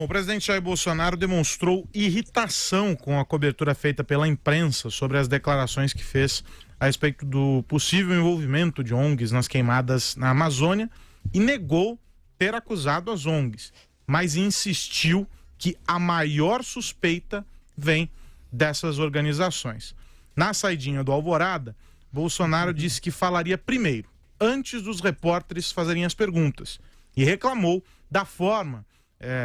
O presidente Jair Bolsonaro demonstrou irritação com a cobertura feita pela imprensa sobre as declarações que fez a respeito do possível envolvimento de ONGs nas queimadas na Amazônia e negou ter acusado as ONGs, mas insistiu que a maior suspeita vem dessas organizações. Na saidinha do Alvorada, Bolsonaro disse que falaria primeiro, antes dos repórteres fazerem as perguntas, e reclamou da forma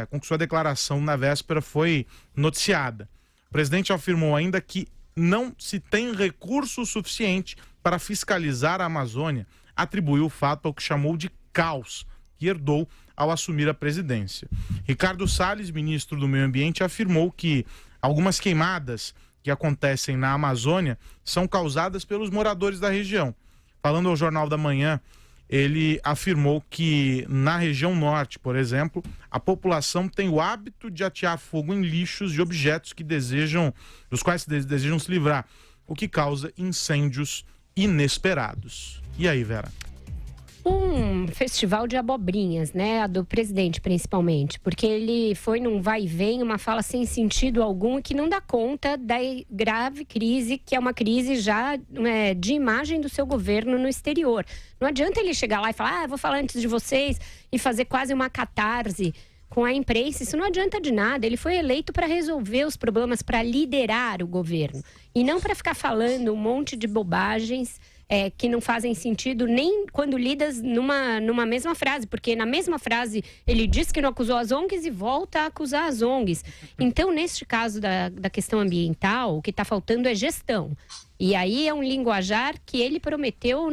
com que sua declaração na véspera foi noticiada. O presidente afirmou ainda que não se tem recurso suficiente para fiscalizar a Amazônia, atribuiu o fato ao que chamou de caos que herdou ao assumir a presidência. Ricardo Salles, ministro do Meio Ambiente, afirmou que algumas queimadas que acontecem na Amazônia são causadas pelos moradores da região. Falando ao Jornal da Manhã, ele afirmou que na região norte, por exemplo, a população tem o hábito de atear fogo em lixos e objetos dos quais desejam se livrar, o que causa incêndios inesperados. E aí, Vera? Um festival de abobrinhas, né? A do presidente, principalmente. Porque ele foi num vai e vem, uma fala sem sentido algum, que não dá conta da grave crise, que é uma crise já de imagem do seu governo no exterior. Não adianta ele chegar lá e falar, vou falar antes de vocês, e fazer quase uma catarse com a imprensa. Isso não adianta de nada. Ele foi eleito para resolver os problemas, para liderar o governo. E não para ficar falando um monte de bobagens que não fazem sentido nem quando lidas numa mesma frase, porque na mesma frase ele diz que não acusou as ONGs e volta a acusar as ONGs. Então, neste caso da questão ambiental, o que está faltando é gestão. E aí é um linguajar que ele prometeu,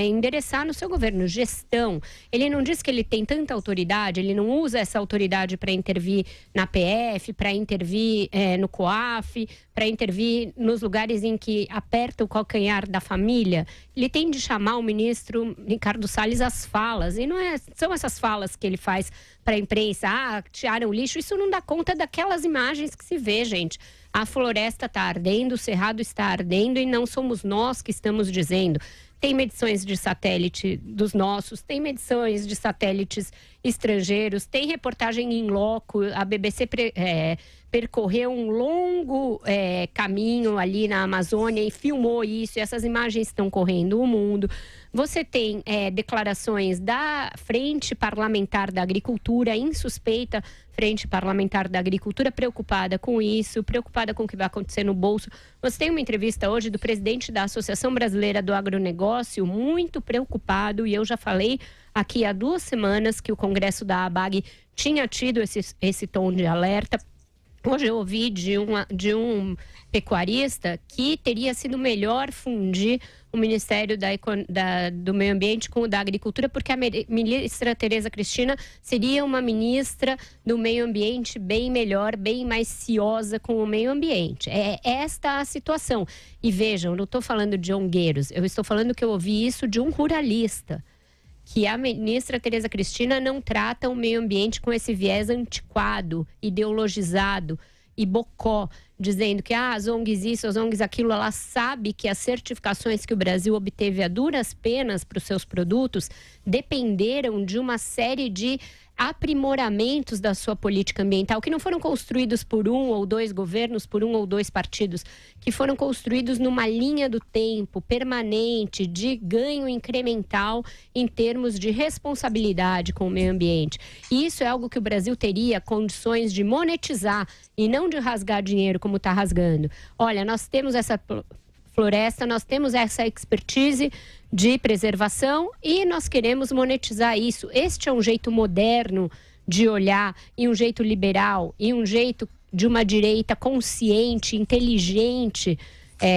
endereçar no seu governo, gestão. Ele não diz que ele tem tanta autoridade, ele não usa essa autoridade para intervir na PF, para intervir no COAF, para intervir nos lugares em que aperta o calcanhar da família. Ele tem de chamar o ministro Ricardo Salles às falas. E não são essas falas que ele faz para a imprensa, tiraram o lixo. Isso não dá conta daquelas imagens que se vê, gente. A floresta está ardendo, o cerrado está ardendo e não somos nós que estamos dizendo. Tem medições de satélite dos nossos, tem medições de satélites estrangeiros, tem reportagem em loco. A BBC percorreu um longo caminho ali na Amazônia e filmou isso. E essas imagens estão correndo o mundo. Você tem declarações da Frente Parlamentar da Agricultura, insuspeita Frente Parlamentar da Agricultura, preocupada com isso, preocupada com o que vai acontecer no bolso. Você tem uma entrevista hoje do presidente da Associação Brasileira do Agronegócio, muito preocupado, e eu já falei aqui há 2 semanas que o Congresso da ABAG tinha tido esse tom de alerta. Hoje eu ouvi de um pecuarista que teria sido melhor fundir o Ministério do Meio Ambiente com o da Agricultura, porque a ministra Tereza Cristina seria uma ministra do Meio Ambiente bem melhor, bem mais ciosa com o meio ambiente. É esta a situação. E vejam, eu não estou falando de ongueiros, eu estou falando que eu ouvi isso de um ruralista, que a ministra Tereza Cristina não trata o meio ambiente com esse viés antiquado, ideologizado e bocó, dizendo que as ONGs isso, as ONGs aquilo. Ela sabe que as certificações que o Brasil obteve a duras penas para os seus produtos dependeram de uma série de aprimoramentos da sua política ambiental, que não foram construídos por 1 ou 2 governos, por 1 ou 2 partidos, que foram construídos numa linha do tempo permanente, de ganho incremental em termos de responsabilidade com o meio ambiente. E isso é algo que o Brasil teria condições de monetizar e não de rasgar dinheiro como está rasgando. Olha, nós temos essa floresta, nós temos essa expertise de preservação e nós queremos monetizar isso. Este é um jeito moderno de olhar e um jeito liberal e um jeito de uma direita consciente, inteligente,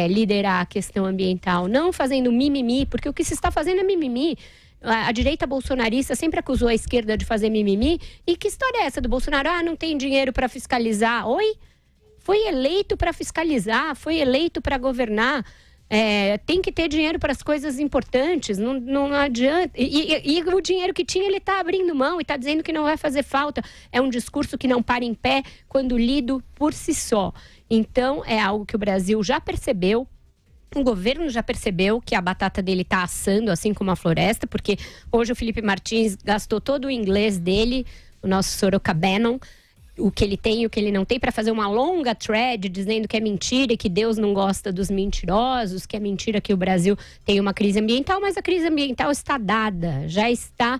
liderar a questão ambiental. Não fazendo mimimi, porque o que se está fazendo é mimimi. A direita bolsonarista sempre acusou a esquerda de fazer mimimi. E que história é essa do Bolsonaro? Não tem dinheiro para fiscalizar. Oi? Foi eleito para fiscalizar, foi eleito para governar. Tem que ter dinheiro para as coisas importantes, não adianta. E o dinheiro que tinha, ele está abrindo mão e está dizendo que não vai fazer falta. É um discurso que não para em pé quando lido por si só. Então, é algo que o Brasil já percebeu. O governo já percebeu que a batata dele está assando, assim como a floresta, porque hoje o Felipe Martins gastou todo o inglês dele, o nosso Sorocabanon, o que ele tem e o que ele não tem, para fazer uma longa thread dizendo que é mentira e que Deus não gosta dos mentirosos, que é mentira que o Brasil tem uma crise ambiental, mas a crise ambiental está dada, já está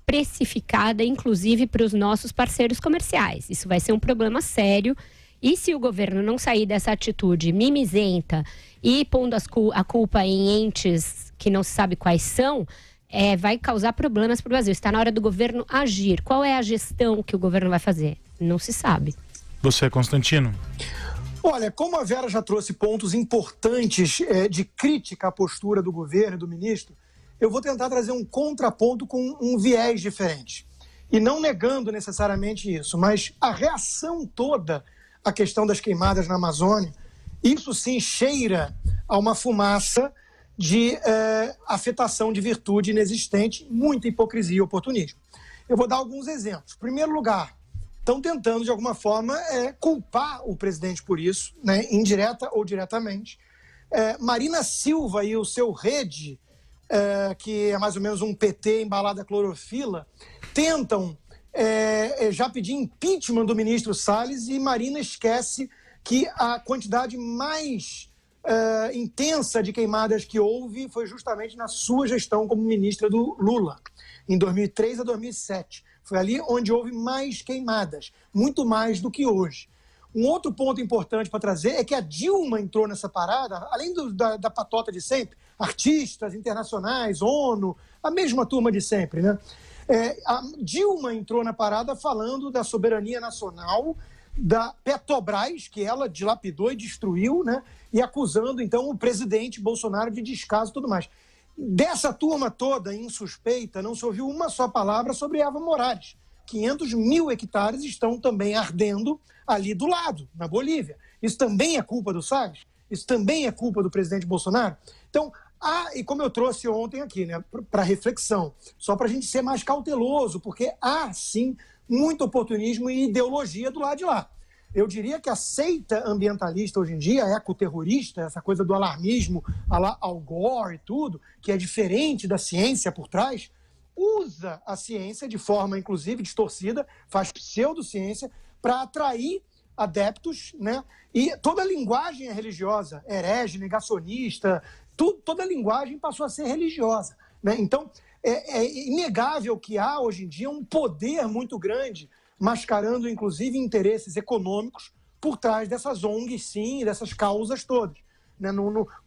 precificada, inclusive para os nossos parceiros comerciais. Isso vai ser um problema sério. E se o governo não sair dessa atitude mimizenta e pondo a culpa em entes que não se sabe quais são, vai causar problemas para o Brasil. Está na hora do governo agir. Qual é a gestão que o governo vai fazer? Não se sabe. Você, Constantino? Olha, como a Vera já trouxe pontos importantes de crítica à postura do governo e do ministro, eu vou tentar trazer um contraponto com um viés diferente. E não negando necessariamente isso, mas a reação toda à questão das queimadas na Amazônia, isso sim cheira a uma fumaça de afetação de virtude inexistente, muita hipocrisia e oportunismo. Eu vou dar alguns exemplos. Em primeiro lugar, estão tentando, de alguma forma, culpar o presidente por isso, né, indireta ou diretamente. Marina Silva e o seu Rede, que é mais ou menos um PT embalado a clorofila, tentam já pedir impeachment do ministro Salles, e Marina esquece que a quantidade mais intensa de queimadas que houve foi justamente na sua gestão como ministra do Lula, em 2003 a 2007. Foi ali onde houve mais queimadas, muito mais do que hoje. Um outro ponto importante para trazer é que a Dilma entrou nessa parada, além da patota de sempre, artistas internacionais, ONU, a mesma turma de sempre, né? A Dilma entrou na parada falando da soberania nacional, da Petrobras, que ela dilapidou e destruiu, né? E acusando, então, o presidente Bolsonaro de descaso e tudo mais. Dessa turma toda, insuspeita, não se ouviu uma só palavra sobre Evo Morales. 500 mil hectares estão também ardendo ali do lado, na Bolívia. Isso também é culpa do Salles? Isso também é culpa do presidente Bolsonaro? Então, e como eu trouxe ontem aqui, né, para reflexão, só para a gente ser mais cauteloso, porque há, sim, muito oportunismo e ideologia do lado de lá. Eu diria que a seita ambientalista hoje em dia, ecoterrorista, essa coisa do alarmismo à la Al Gore e tudo, que é diferente da ciência por trás, usa a ciência de forma, inclusive, distorcida, faz pseudociência para atrair adeptos, né? E toda a linguagem é religiosa, herege, negacionista, toda a linguagem passou a ser religiosa, né? Então, é inegável que há, hoje em dia, um poder muito grande, mascarando, inclusive, interesses econômicos por trás dessas ONGs, sim, e dessas causas todas. Né?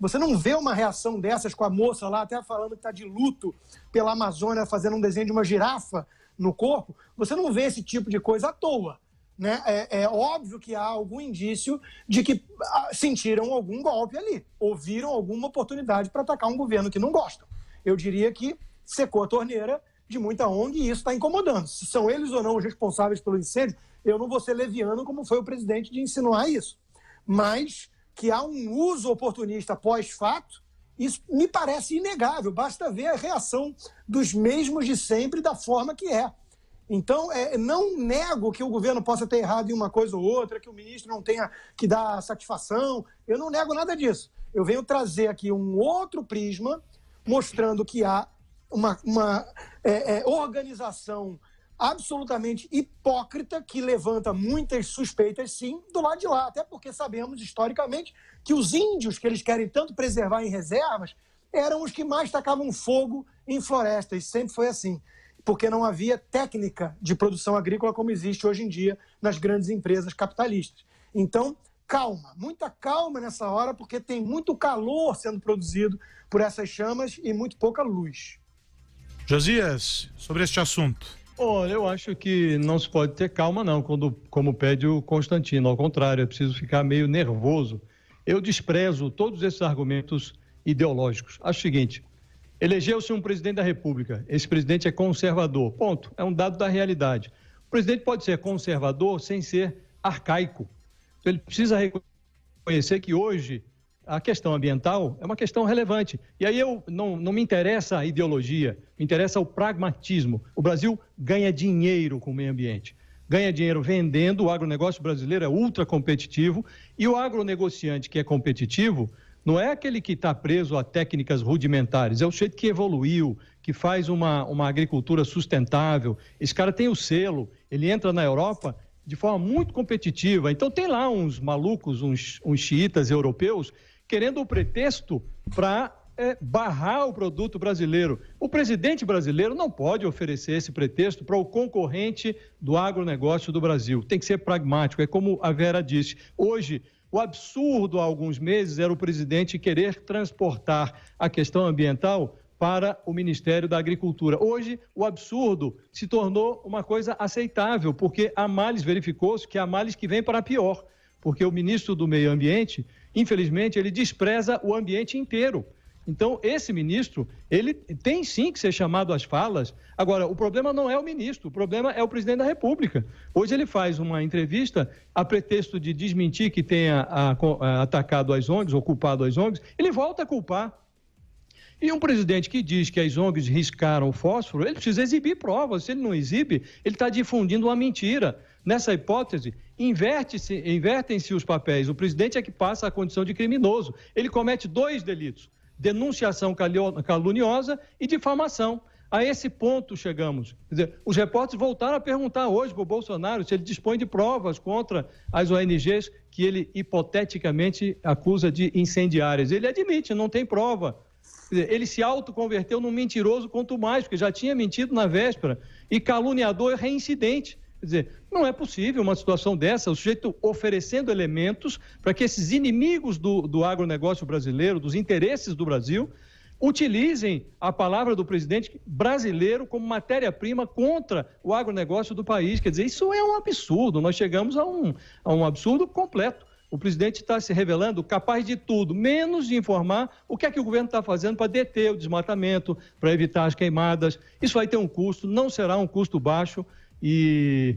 Você não vê uma reação dessas com a moça lá, até falando que está de luto pela Amazônia, fazendo um desenho de uma girafa no corpo. Você não vê esse tipo de coisa à toa. Né? É óbvio que há algum indício de que sentiram algum golpe ali, ou viram alguma oportunidade para atacar um governo que não gostam. Eu diria que secou a torneira de muita ONG e isso está incomodando. Se são eles ou não os responsáveis pelo incêndio, eu não vou ser leviano como foi o presidente de insinuar isso. Mas que há um uso oportunista pós-fato, isso me parece inegável. Basta ver a reação dos mesmos de sempre da forma que é. Então, não nego que o governo possa ter errado em uma coisa ou outra, que o ministro não tenha que dar satisfação. Eu não nego nada disso. Eu venho trazer aqui um outro prisma, mostrando que há uma organização absolutamente hipócrita que levanta muitas suspeitas, sim, do lado de lá. Até porque sabemos, historicamente, que os índios que eles querem tanto preservar em reservas eram os que mais tacavam fogo em florestas. Sempre foi assim. Porque não havia técnica de produção agrícola como existe hoje em dia nas grandes empresas capitalistas. Então, calma, muita calma nessa hora, porque tem muito calor sendo produzido por essas chamas e muito pouca luz. Josias, sobre este assunto. Olha, eu acho que não se pode ter calma não, como pede o Constantino. Ao contrário, é preciso ficar meio nervoso. Eu desprezo todos esses argumentos ideológicos. Acho o seguinte: elegeu-se um presidente da República. Esse presidente é conservador. Ponto. É um dado da realidade. O presidente pode ser conservador sem ser arcaico. Então, ele precisa reconhecer que hoje a questão ambiental é uma questão relevante. E aí não me interessa a ideologia, me interessa o pragmatismo. O Brasil ganha dinheiro com o meio ambiente. Ganha dinheiro vendendo, o agronegócio brasileiro é ultra competitivo, e o agronegociante que é competitivo não é aquele que está preso a técnicas rudimentares, é o sujeito que evoluiu, que faz uma agricultura sustentável. Esse cara tem o selo, ele entra na Europa de forma muito competitiva. Então tem lá uns malucos, uns xiitas europeus, querendo o pretexto para barrar o produto brasileiro. O presidente brasileiro não pode oferecer esse pretexto para o concorrente do agronegócio do Brasil. Tem que ser pragmático, é como a Vera disse. Hoje, o absurdo há alguns meses era o presidente querer transportar a questão ambiental para o Ministério da Agricultura. Hoje, o absurdo se tornou uma coisa aceitável, porque há males, verificou-se que há males que vêm para pior, porque o ministro do Meio Ambiente, infelizmente, ele despreza o ambiente inteiro. Então, esse ministro, ele tem sim que ser chamado às falas. Agora, o problema não é o ministro, o problema é o presidente da República. Hoje ele faz uma entrevista a pretexto de desmentir que tenha atacado as ONGs, ou culpado as ONGs, ele volta a culpar. E um presidente que diz que as ONGs riscaram o fósforo, ele precisa exibir provas. Se ele não exibe, ele está difundindo uma mentira. Nessa hipótese, invertem-se os papéis. O presidente é que passa a condição de criminoso. Ele comete 2 delitos. Denunciação caluniosa e difamação. A esse ponto chegamos. Quer dizer, os repórteres voltaram a perguntar hoje para o Bolsonaro se ele dispõe de provas contra as ONGs que ele hipoteticamente acusa de incendiárias. Ele admite, não tem prova. Quer dizer, ele se autoconverteu num mentiroso quanto mais, porque já tinha mentido na véspera. E caluniador reincidente. Quer dizer, não é possível uma situação dessa, o sujeito oferecendo elementos para que esses inimigos do agronegócio brasileiro, dos interesses do Brasil, utilizem a palavra do presidente brasileiro como matéria-prima contra o agronegócio do país. Quer dizer, isso é um absurdo, nós chegamos a um absurdo completo. O presidente está se revelando capaz de tudo, menos de informar o que é que o governo está fazendo para deter o desmatamento, para evitar as queimadas. Isso vai ter um custo, não será um custo baixo. E,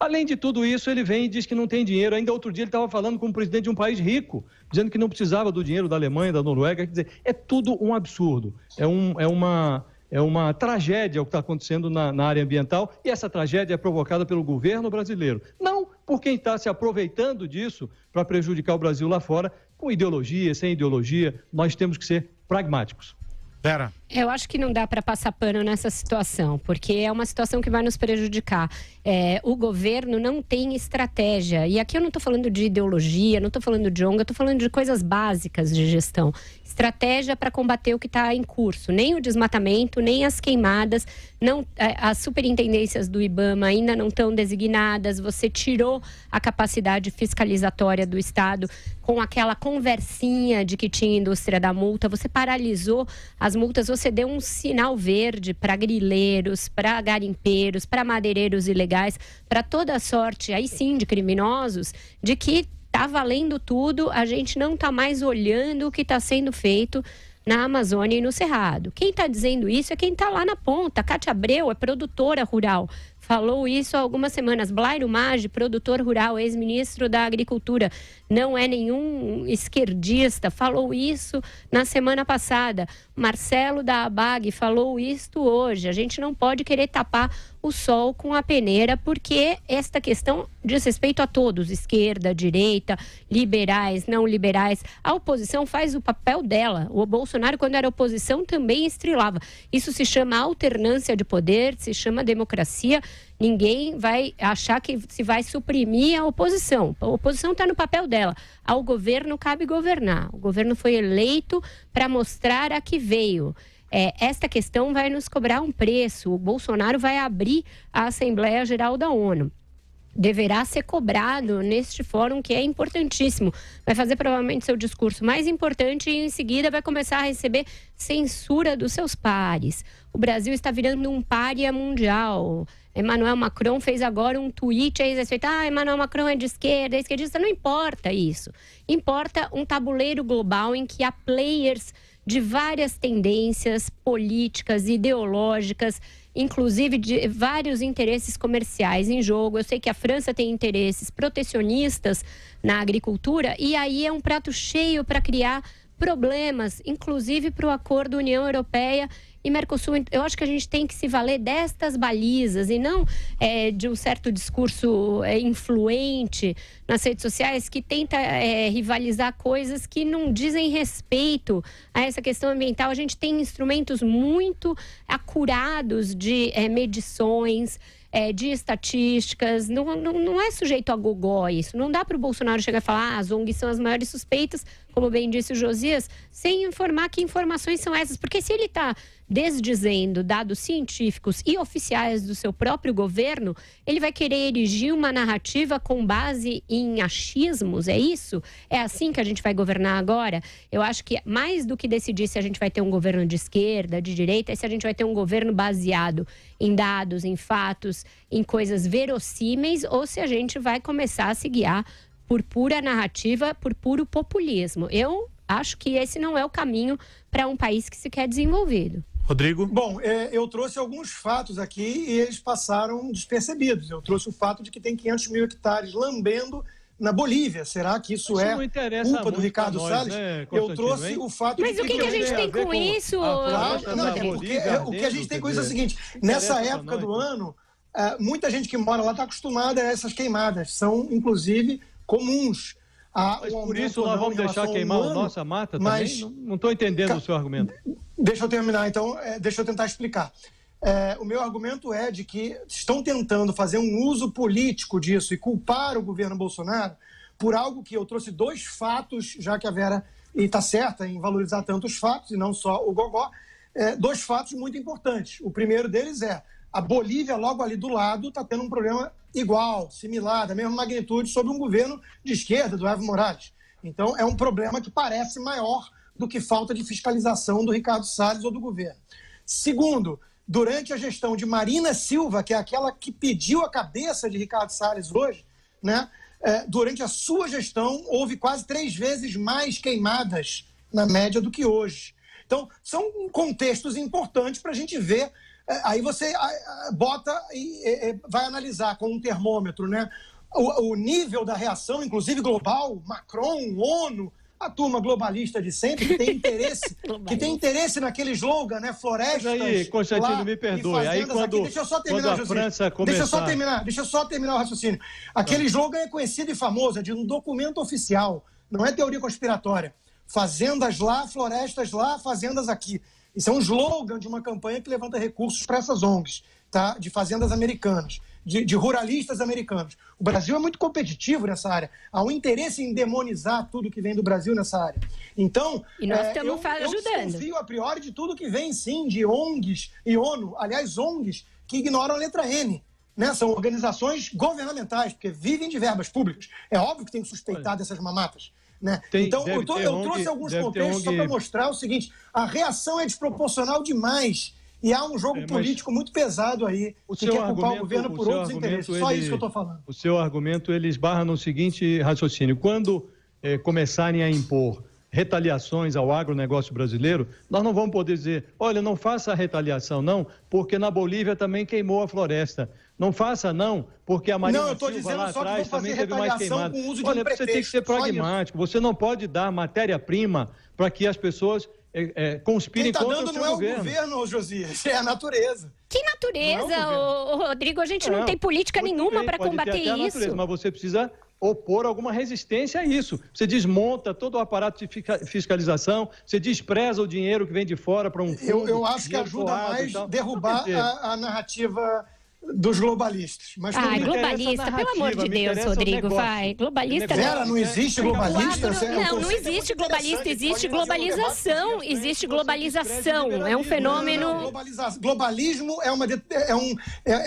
além de tudo isso, ele vem e diz que não tem dinheiro. Ainda outro dia ele estava falando com o presidente de um país rico, dizendo que não precisava do dinheiro da Alemanha, da Noruega. Quer dizer, é tudo um absurdo. É uma tragédia o que está acontecendo na área ambiental, e essa tragédia é provocada pelo governo brasileiro. Não por quem está se aproveitando disso para prejudicar o Brasil lá fora, com ideologia, sem ideologia. Nós temos que ser pragmáticos. Vera. Eu acho que não dá para passar pano nessa situação, porque é uma situação que vai nos prejudicar. O governo não tem estratégia. E aqui eu não estou falando de ideologia, não estou falando de ONG, eu estou falando de coisas básicas de gestão. Estratégia para combater o que está em curso. Nem o desmatamento, nem as queimadas. As superintendências do IBAMA ainda não estão designadas. Você tirou a capacidade fiscalizatória do Estado com aquela conversinha de que tinha indústria da multa. Você paralisou as multas, você deu um sinal verde para grileiros, para garimpeiros, para madeireiros ilegais, para toda sorte, aí sim, de criminosos, de que está valendo tudo, a gente não está mais olhando o que está sendo feito na Amazônia e no Cerrado. Quem está dizendo isso é quem está lá na ponta. Cátia Abreu é produtora rural. Falou isso há algumas semanas. Blairo Maggi, produtor rural, ex-ministro da Agricultura, não é nenhum esquerdista, falou isso na semana passada. Marcelo da ABAG falou isto hoje. A gente não pode querer tapar o sol com a peneira, porque esta questão diz respeito a todos, esquerda, direita, liberais, não liberais. A oposição faz o papel dela. O Bolsonaro, quando era oposição, também estrelava. Isso se chama alternância de poder, se chama democracia. Ninguém vai achar que se vai suprimir a oposição. A oposição está no papel dela. Ao governo cabe governar. O governo foi eleito para mostrar a que veio. Esta questão vai nos cobrar um preço. O Bolsonaro vai abrir a Assembleia Geral da ONU. Deverá ser cobrado neste fórum, que é importantíssimo. Vai fazer provavelmente seu discurso mais importante e em seguida vai começar a receber censura dos seus pares. O Brasil está virando um pária mundial. Emmanuel Macron fez agora um tweet a respeito. Emmanuel Macron é de esquerda, esquerdista. Não importa isso. Importa um tabuleiro global em que há players de várias tendências políticas, ideológicas, inclusive de vários interesses comerciais em jogo. Eu sei que a França tem interesses protecionistas na agricultura e aí é um prato cheio para criar problemas, inclusive para o acordo União Europeia e Mercosul. Eu acho que a gente tem que se valer destas balizas e não de um certo discurso influente nas redes sociais que tenta rivalizar coisas que não dizem respeito a essa questão ambiental. A gente tem instrumentos muito acurados de medições, de estatísticas, não é sujeito a gogó isso. Não dá para o Bolsonaro chegar e falar as ONGs são as maiores suspeitas, como bem disse o Josias, sem informar que informações são essas. Porque se ele está desdizendo dados científicos e oficiais do seu próprio governo, ele vai querer erigir uma narrativa com base em achismos, é isso? É assim que a gente vai governar agora? Eu acho que mais do que decidir se a gente vai ter um governo de esquerda, de direita, é se a gente vai ter um governo baseado em dados, em fatos, em coisas verossímeis, ou se a gente vai começar a se guiar por pura narrativa, por puro populismo. Eu acho que esse não é o caminho para um país que se quer desenvolvido. Rodrigo? Bom, eu trouxe alguns fatos aqui e eles passaram despercebidos. Eu trouxe o fato de que tem 500 mil hectares lambendo na Bolívia. Será que isso é culpa do Ricardo Salles? Né, eu trouxe o fato Mas de o que a gente tem com isso? O que a gente tem com isso é o seguinte, nessa época do ano, muita gente que mora lá está acostumada a essas queimadas. São, inclusive, comuns. Mas por isso nós vamos deixar queimar a nossa mata também? Não estou entendendo o seu argumento. Deixa eu terminar, então. Deixa eu tentar explicar. O meu argumento é de que estão tentando fazer um uso político disso e culpar o governo Bolsonaro por algo que eu trouxe 2 fatos, já que a Vera está certa em valorizar tantos fatos e não só o gogó, 2 fatos muito importantes. O primeiro deles é a Bolívia, logo ali do lado, está tendo um problema igual, similar, da mesma magnitude, sob um governo de esquerda, do Evo Morales. Então, é um problema que parece maior do que falta de fiscalização do Ricardo Salles ou do governo. Segundo, durante a gestão de Marina Silva, que é aquela que pediu a cabeça de Ricardo Salles hoje, né, durante a sua gestão, houve quase 3 vezes mais queimadas na média do que hoje. Então, são contextos importantes para a gente ver. Aí você bota e vai analisar com um termômetro, né, o nível da reação, inclusive global, Macron, ONU, a turma globalista de sempre, que tem interesse naquele slogan, né, florestas. Mas aí, Constantino, me perdoe. Aí quando, deixa eu só terminar, a França começar... Deixa eu só terminar o raciocínio. Aquele slogan é conhecido e famoso, é de um documento oficial, não é teoria conspiratória. Fazendas lá, florestas lá, fazendas aqui. Isso é um slogan de uma campanha que levanta recursos para essas ONGs, tá? De fazendas americanas, de ruralistas americanos. O Brasil é muito competitivo nessa área. Há um interesse em demonizar tudo que vem do Brasil nessa área. Então, e nós estamos ajudando. Eu desconfio a priori de tudo que vem, sim, de ONGs e ONU. Aliás, ONGs que ignoram a letra N. Né? São organizações governamentais, porque vivem de verbas públicas. É óbvio que tem que suspeitar dessas mamatas. Né? Então, eu trouxe alguns contextos só para mostrar o seguinte: a reação é desproporcional demais e há um jogo político muito pesado aí que quer culpar o governo por outros interesses. Só isso que eu estou falando. O seu argumento, ele esbarra no seguinte raciocínio: quando começarem a impor retaliações ao agronegócio brasileiro, nós não vamos poder dizer, olha, não faça a retaliação não, porque na Bolívia também queimou a floresta. Não faça não, porque a Marina Silva lá atrás também teve mais queimada. Olha, você tem que ser pragmático, você não pode dar matéria-prima para que as pessoas conspirem contra o seu governo. Quem está dando não é o governo, Josias, é a natureza. Que natureza, Rodrigo? A gente não tem política nenhuma para combater isso. Natureza, mas você precisa opor alguma resistência a isso. Você desmonta todo o aparato de fiscalização, você despreza o dinheiro que vem de fora para um fundo. Eu acho que ajuda mais derrubar a narrativa dos globalistas. Mas globalista, pelo amor de Deus, Rodrigo, vai. Globalista Vera, não existe globalista? Não existe globalista, existe globalização. Existe globalização, é um fenômeno... Globalismo é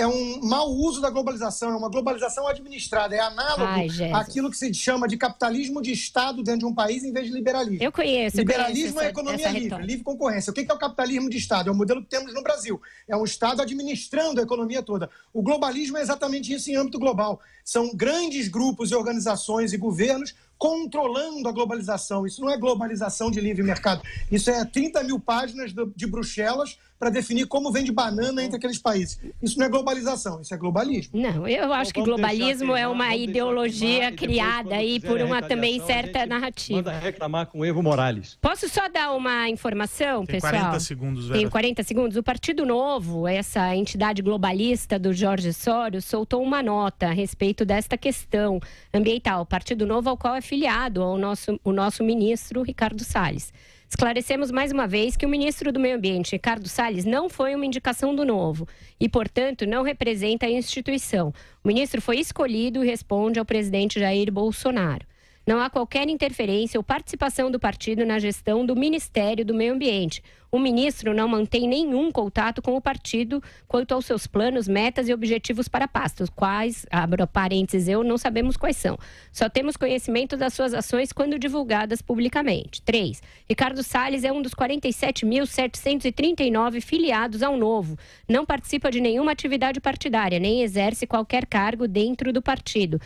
um mau uso da globalização, é uma globalização administrada, é análogo àquilo que se chama de capitalismo de Estado dentro de um país em vez de liberalismo. Eu conheço. Liberalismo é economia livre concorrência. O que é o capitalismo de Estado? É o modelo que temos no Brasil. É um Estado administrando a economia toda. O globalismo é exatamente isso em âmbito global. São grandes grupos e organizações e governos controlando a globalização. Isso não é globalização de livre mercado. Isso é 30 mil páginas de Bruxelas para definir como vende banana entre aqueles países. Isso não é globalização, isso é globalismo. Não, eu acho que globalismo é uma ideologia criada aí por uma também certa narrativa. Manda reclamar com o Evo Morales. Posso só dar uma informação, pessoal? Tem 40 segundos, Vera. Tenho 40 segundos. O Partido Novo, essa entidade globalista do Jorge Soros, soltou uma nota a respeito desta questão ambiental. O Partido Novo ao qual é filiado o nosso ministro Ricardo Salles. Esclarecemos mais uma vez que o ministro do Meio Ambiente, Ricardo Salles, não foi uma indicação do Novo e, portanto, não representa a instituição. O ministro foi escolhido e responde ao presidente Jair Bolsonaro. Não há qualquer interferência ou participação do partido na gestão do Ministério do Meio Ambiente. O ministro não mantém nenhum contato com o partido quanto aos seus planos, metas e objetivos para a pasta, os quais, abro parênteses, não sabemos quais são. Só temos conhecimento das suas ações quando divulgadas publicamente. 3. Ricardo Salles é um dos 47.739 filiados ao Novo. Não participa de nenhuma atividade partidária, nem exerce qualquer cargo dentro do partido.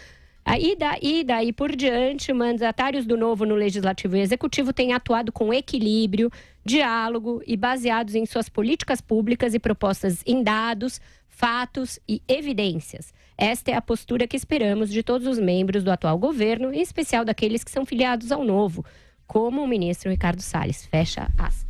E daí por diante, mandatários do Novo no Legislativo e Executivo têm atuado com equilíbrio, diálogo e baseados em suas políticas públicas e propostas em dados, fatos e evidências. Esta é a postura que esperamos de todos os membros do atual governo, em especial daqueles que são filiados ao Novo, como o ministro Ricardo Salles. Fecha aspas.